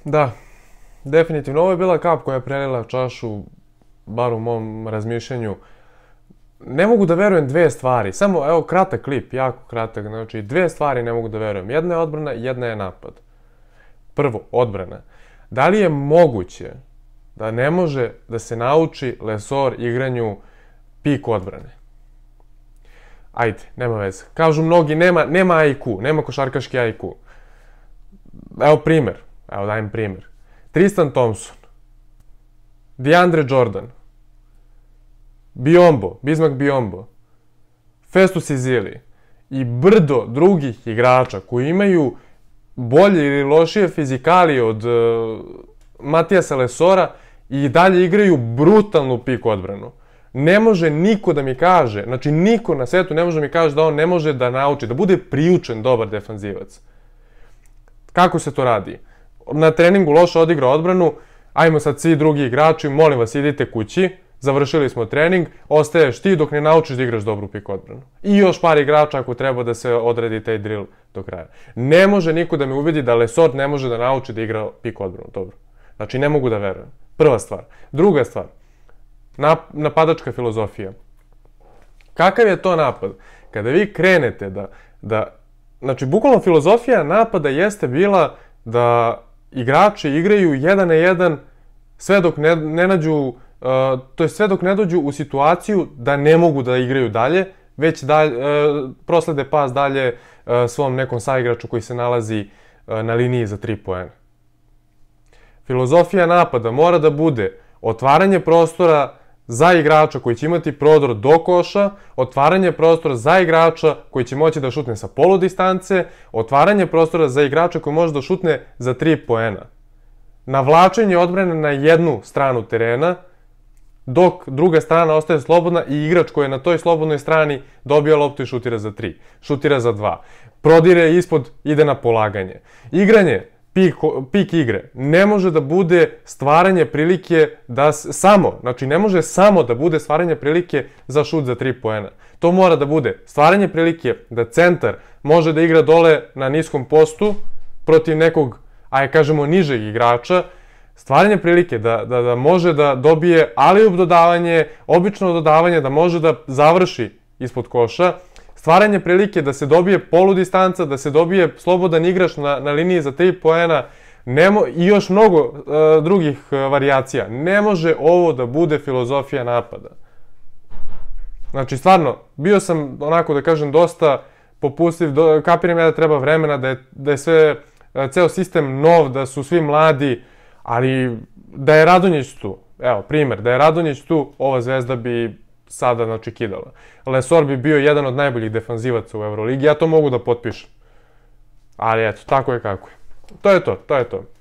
Da, definitivno. Ovo je bila kap koja je prelila čašu, bar u mom razmišljanju. Ne mogu da verujem dve stvari. Samo, evo, kratak klip, jako kratak. Znači, dve stvari ne mogu da verujem. Jedna je odbrana, jedna je napad. Prvo, odbrana. Da li je moguće da ne može da se nauči Lesor igranju pik odbrane? Ajde, nema veze. Kažu mnogi, nema IQ, nema košarkaški IQ. Evo primer, evo dajem primer. Tristan Thompson, DeAndre Jordan, Bismack Biyombo, Festus Ezeli i brdo drugih igrača koji imaju bolje ili lošije fizikalije od Matijasa Lesora i dalje igraju brutalnu pik odbranu. Ne može niko da mi kaže, znači niko na svetu ne može da mi kaže da on ne može da nauči, da bude priučen dobar defanzivac. Kako se to radi? Na treningu loše odigrao odbranu, ajmo sad svi drugi igrači, molim vas idite kući, završili smo trening, ostaješ ti dok ne naučiš da igraš dobru pik odbranu. I još par igrača ako treba da se odradi taj drill do kraja. Ne može niko da me ubedi da Lesor ne može da nauči da igra pik odbranu, dobro. Znači ne mogu da verujem. Prva stvar. Druga stvar. Napadačka filozofija. Kakav je to napad? Kada vi krenete znači, bukvalno filozofija napada jeste bila da igrači igraju 1 na 1 sve dok ne nađu, to je sve dok ne dođu u situaciju da ne mogu da igraju dalje, već proslede pas dalje svom nekom saigraču koji se nalazi na liniji za 3 poena. Filozofija napada mora da bude otvaranje prostora za igrača koji će imati prodor do koša, otvaranje prostora za igrača koji će moći da šutne sa polu distance, otvaranje prostora za igrača koji može da šutne za 3 poena. Navlačenje odbrane na jednu stranu terena, dok druga strana ostaje slobodna i igrač koji je na toj slobodnoj strani dobija loptu i šutira za 3, šutira za 2. Prodire ispod, ide na polaganje. Igranje, pik igre, ne može da bude stvaranje prilike da samo, znači ne može samo da bude stvaranje prilike za šut za 3 poena. To mora da bude stvaranje prilike da centar može da igra dole na niskom postu protiv nekog, ajde kažemo, nižeg igrača, stvaranje prilike da može da dobije alley-oop dodavanje, obično dodavanje, da može da završi ispod koša, stvaranje prilike da se dobije poludistanca, da se dobije slobodan igrač na liniji za 3 poena i još mnogo drugih varijacija. Ne može ovo da bude filozofija napada. Znači, stvarno, bio sam, onako da kažem, dosta popustljiv, kapiram ja da treba vremena, da je ceo sistem nov, da su svi mladi, ali da je Radonjić tu, evo, primer, da je Radonjić tu, ova Zvezda bi sada, znači, kidala. Lesor bi bio jedan od najboljih defanzivaca u Euroligi, ja to mogu da potpišem. Ali eto, tako je kako je. To je to.